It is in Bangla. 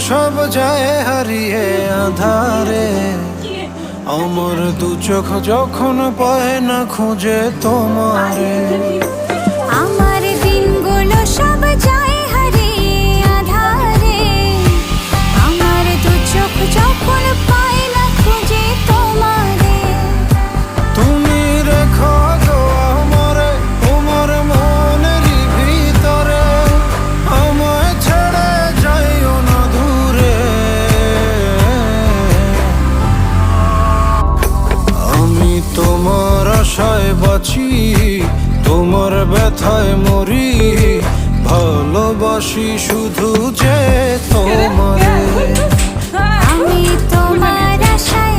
সব যায় হারিয়ে আধারে, আমার দু চোখ যখন পায় না খুঁজে তোমারে। আমার দিনগুলো সব যায় হারিয়ে আঁধারে, আমার দু চোখ যখন পায় না খুঁজে তোমারে। তুমি রেখো গো আমারে তোমার মনেরই ভিতরে, আমায় ছেড়ে যাইও না দূরে। আমি তোমার আশায় বাঁচি, তোমার ব্যথায় মরি, ভালোবাসি শুধু যে তোমারে। আমি তোমার আশায়